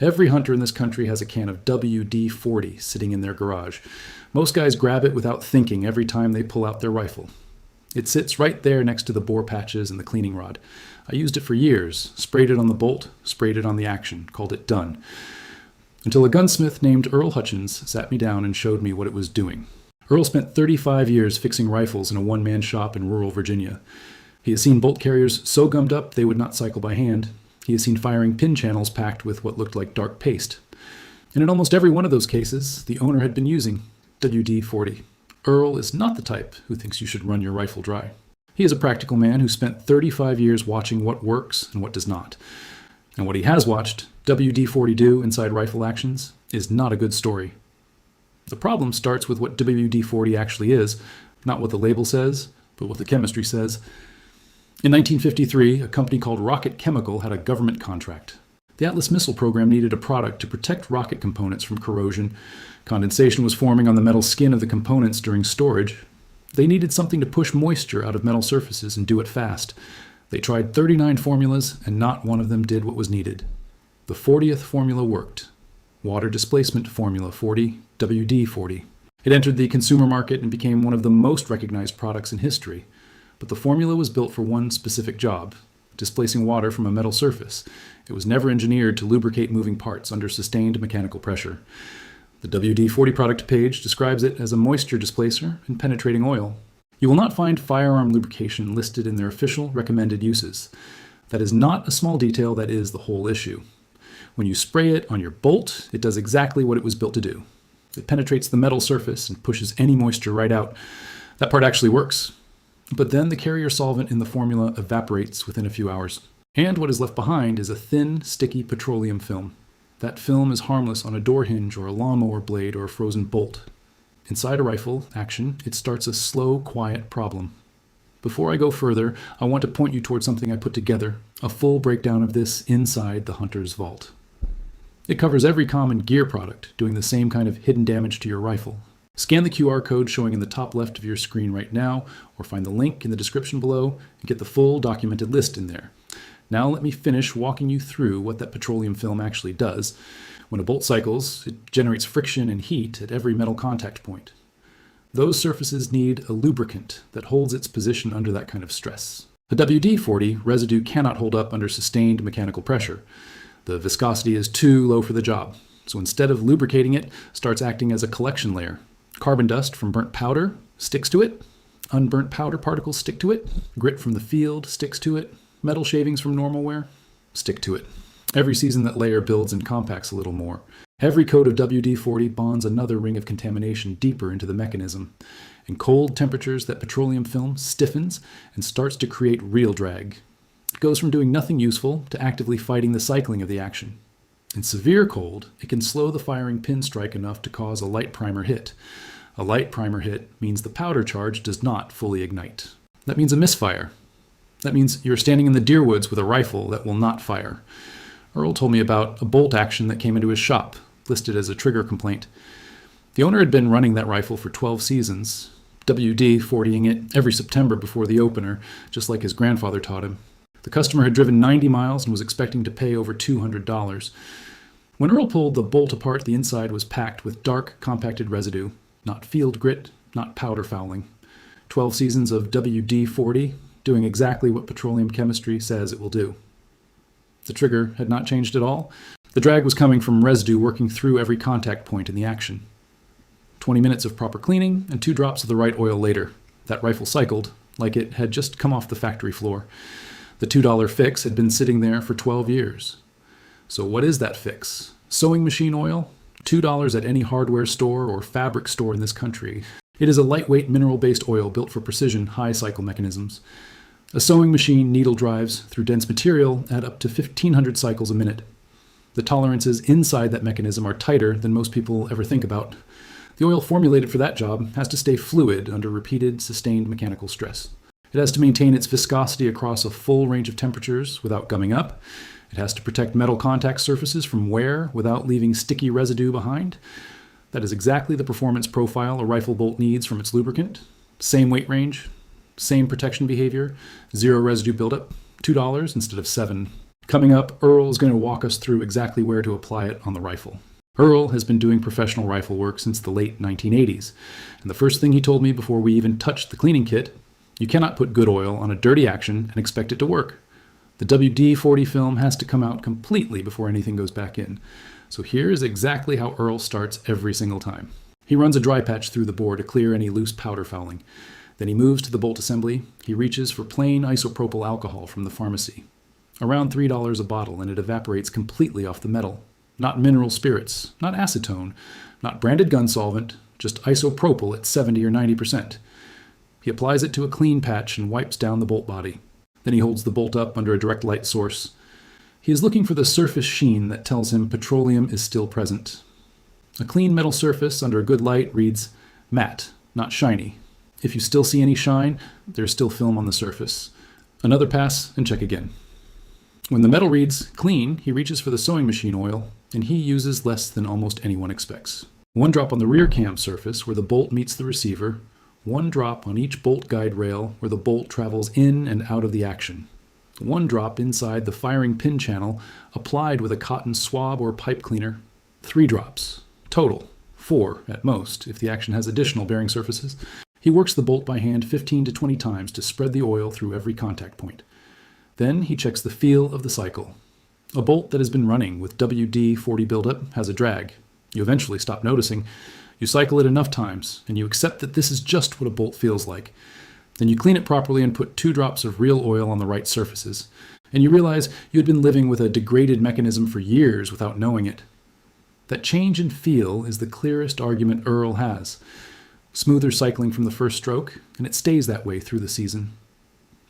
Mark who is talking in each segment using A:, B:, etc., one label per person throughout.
A: Every hunter in this country has a can of WD-40 sitting in their garage. Most guys grab it without thinking every time they pull out their rifle. It sits right there next to the bore patches and the cleaning rod. I used it for years, sprayed it on the bolt, sprayed it on the action, called it done. Until a gunsmith named Earl Hutchins sat me down and showed me what it was doing. Earl spent 35 years fixing rifles in a one-man shop in rural Virginia. He has seen bolt carriers so gummed up they would not cycle by hand. He has seen firing pin channels packed with what looked like dark paste. And in almost every one of those cases, the owner had been using WD-40. Earl is not the type who thinks you should run your rifle dry. He is a practical man who spent 35 years watching what works and what does not. And what he has watched, WD-40 do inside rifle actions, is not a good story. The problem starts with what WD-40 actually is, not what the label says, but what the chemistry says. In 1953, a company called Rocket Chemical had a government contract. The Atlas missile program needed a product to protect rocket components from corrosion. Condensation was forming on the metal skin of the components during storage. They needed something to push moisture out of metal surfaces and do it fast. They tried 39 formulas, and not one of them did what was needed. The 40th formula worked. Water displacement formula 40, WD-40. It entered the consumer market and became one of the most recognized products in history. But the formula was built for one specific job, displacing water from a metal surface. It was never engineered to lubricate moving parts under sustained mechanical pressure. The WD-40 product page describes it as a moisture displacer and penetrating oil. You will not find firearm lubrication listed in their official recommended uses. That is not a small detail, that is the whole issue. When you spray it on your bolt, it does exactly what it was built to do. It penetrates the metal surface and pushes any moisture right out. That part actually works. But then the carrier solvent in the formula evaporates within a few hours. And what is left behind is a thin, sticky petroleum film. That film is harmless on a door hinge or a lawnmower blade or a frozen bolt. Inside a rifle action, it starts a slow, quiet problem. Before I go further, I want to point you towards something I put together, a full breakdown of this inside the hunter's vault. It covers every common gear product, doing the same kind of hidden damage to your rifle. Scan the QR code showing in the top left of your screen right now, or find the link in the description below and get the full documented list in there. Now let me finish walking you through what that petroleum film actually does. When a bolt cycles, it generates friction and heat at every metal contact point. Those surfaces need a lubricant that holds its position under that kind of stress. The WD-40 residue cannot hold up under sustained mechanical pressure. The viscosity is too low for the job. So instead of lubricating it, starts acting as a collection layer. Carbon dust from burnt powder sticks to it. Unburnt powder particles stick to it. Grit from the field sticks to it. Metal shavings from normal wear stick to it. Every season that layer builds and compacts a little more. Every coat of WD-40 bonds another ring of contamination deeper into the mechanism. In cold temperatures, that petroleum film stiffens and starts to create real drag. It goes from doing nothing useful to actively fighting the cycling of the action. In severe cold, it can slow the firing pin strike enough to cause a light primer hit. A light primer hit means the powder charge does not fully ignite. That means a misfire. That means you're standing in the deer woods with a rifle that will not fire. Earl told me about a bolt action that came into his shop, listed as a trigger complaint. The owner had been running that rifle for 12 seasons, WD-40ing it every September before the opener, just like his grandfather taught him. The customer had driven 90 miles and was expecting to pay over $200. When Earl pulled the bolt apart, the inside was packed with dark, compacted residue. Not field grit, not powder fouling. 12 seasons of WD-40, doing exactly what petroleum chemistry says it will do. The trigger had not changed at all. The drag was coming from residue working through every contact point in the action. 20 minutes of proper cleaning and 2 drops of the right oil later. That rifle cycled like it had just come off the factory floor. The $2 fix had been sitting there for 12 years. So what is that fix? Sewing machine oil? $2 at any hardware store or fabric store in this country. It is a lightweight mineral-based oil built for precision high-cycle mechanisms. A sewing machine needle drives through dense material at up to 1,500 cycles a minute. The tolerances inside that mechanism are tighter than most people ever think about. The oil formulated for that job has to stay fluid under repeated, sustained mechanical stress. It has to maintain its viscosity across a full range of temperatures without gumming up. It has to protect metal contact surfaces from wear without leaving sticky residue behind. That is exactly the performance profile a rifle bolt needs from its lubricant. Same weight range, same protection behavior, 0 residue buildup, $2 instead of $7. Coming up, Earl is going to walk us through exactly where to apply it on the rifle. Earl has been doing professional rifle work since the late 1980s, and the first thing he told me before we even touched the cleaning kit, you cannot put good oil on a dirty action and expect it to work. The WD-40 film has to come out completely before anything goes back in. So here is exactly how Earl starts every single time. He runs a dry patch through the bore to clear any loose powder fouling. Then he moves to the bolt assembly. He reaches for plain isopropyl alcohol from the pharmacy. Around $3 a bottle, and it evaporates completely off the metal. Not mineral spirits, not acetone, not branded gun solvent, just isopropyl at 70 or 90%. He applies it to a clean patch and wipes down the bolt body. Then he holds the bolt up under a direct light source. He is looking for the surface sheen that tells him petroleum is still present. A clean metal surface under a good light reads matte, not shiny. If you still see any shine, there's still film on the surface. Another pass and check again. When the metal reads clean, he reaches for the sewing machine oil, and he uses less than almost anyone expects. 1 drop on the rear cam surface where the bolt meets the receiver, 1 drop on each bolt guide rail where the bolt travels in and out of the action. 1 drop inside the firing pin channel applied with a cotton swab or pipe cleaner. 3 drops. Total. 4 at most if the action has additional bearing surfaces. He works the bolt by hand 15 to 20 times to spread the oil through every contact point. Then he checks the feel of the cycle. A bolt that has been running with WD-40 buildup has a drag. You eventually stop noticing. You cycle it enough times, and you accept that this is just what a bolt feels like. Then you clean it properly and put 2 drops of real oil on the right surfaces. And you realize you had been living with a degraded mechanism for years without knowing it. That change in feel is the clearest argument Earl has. Smoother cycling from the first stroke, and it stays that way through the season.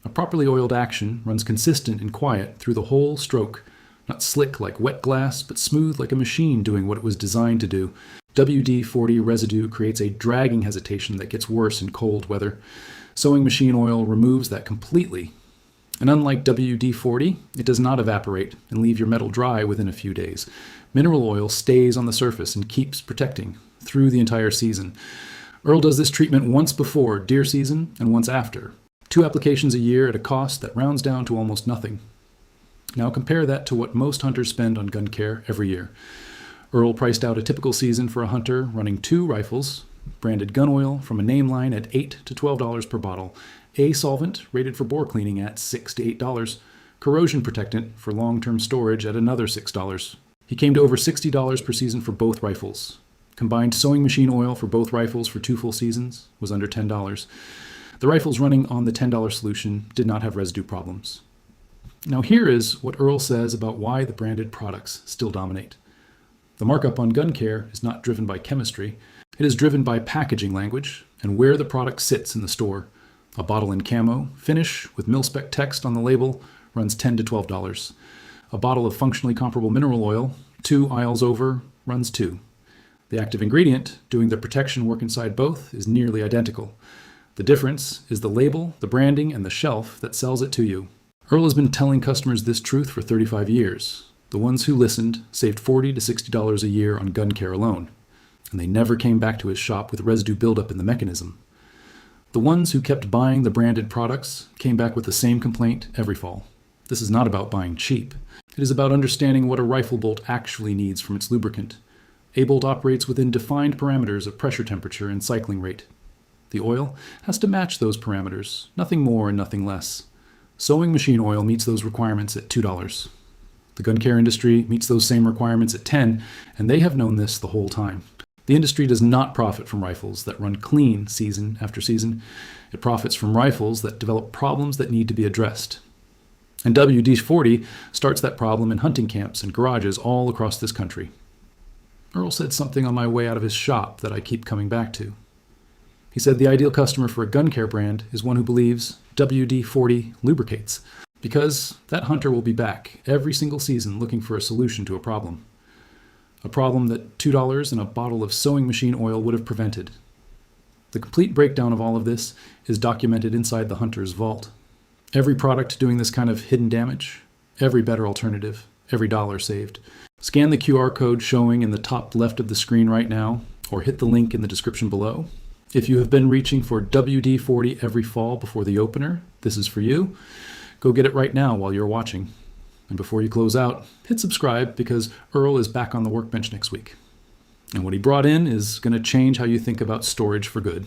A: A properly oiled action runs consistent and quiet through the whole stroke, not slick like wet glass, but smooth like a machine doing what it was designed to do. WD-40 residue creates a dragging hesitation that gets worse in cold weather. Sewing machine oil removes that completely. And unlike WD-40, it does not evaporate and leave your metal dry within a few days. Mineral oil stays on the surface and keeps protecting through the entire season. Earl does this treatment once before deer season and once after. 2 applications a year at a cost that rounds down to almost nothing. Now compare that to what most hunters spend on gun care every year. Earl priced out a typical season for a hunter running 2 rifles, branded gun oil from a name line at $8 to $12 per bottle, a solvent rated for bore cleaning at $6 to $8, corrosion protectant for long-term storage at another $6. He came to over $60 per season for both rifles. Combined sewing machine oil for both rifles for 2 full seasons was under $10. The rifles running on the $10 solution did not have residue problems. Now here is what Earl says about why the branded products still dominate. The markup on gun care is not driven by chemistry. It is driven by packaging language and where the product sits in the store. A bottle in camo, finish with mil-spec text on the label, runs $10 to $12. A bottle of functionally comparable mineral oil, 2 aisles over, runs $2. The active ingredient, doing the protection work inside both, is nearly identical. The difference is the label, the branding, and the shelf that sells it to you. Earl has been telling customers this truth for 35 years. The ones who listened saved $40 to $60 a year on gun care alone, and they never came back to his shop with residue buildup in the mechanism. The ones who kept buying the branded products came back with the same complaint every fall. This is not about buying cheap. It is about understanding what a rifle bolt actually needs from its lubricant. A bolt operates within defined parameters of pressure temperature and cycling rate. The oil has to match those parameters, nothing more and nothing less. Sewing machine oil meets those requirements at $2. The gun care industry meets those same requirements at $10, and they have known this the whole time. The industry does not profit from rifles that run clean season after season. It profits from rifles that develop problems that need to be addressed. And WD-40 starts that problem in hunting camps and garages all across this country. Earl said something on my way out of his shop that I keep coming back to. He said the ideal customer for a gun care brand is one who believes WD-40 lubricates, because that hunter will be back every single season looking for a solution to a problem. A problem that $2 and a bottle of sewing machine oil would have prevented. The complete breakdown of all of this is documented inside the hunter's vault. Every product doing this kind of hidden damage, every better alternative, every dollar saved. Scan the QR code showing in the top left of the screen right now, or hit the link in the description below. If you have been reaching for WD-40 every fall before the opener, this is for you. Go get it right now while you're watching. And before you close out, hit subscribe because Earl is back on the workbench next week. And what he brought in is going to change how you think about storage for good.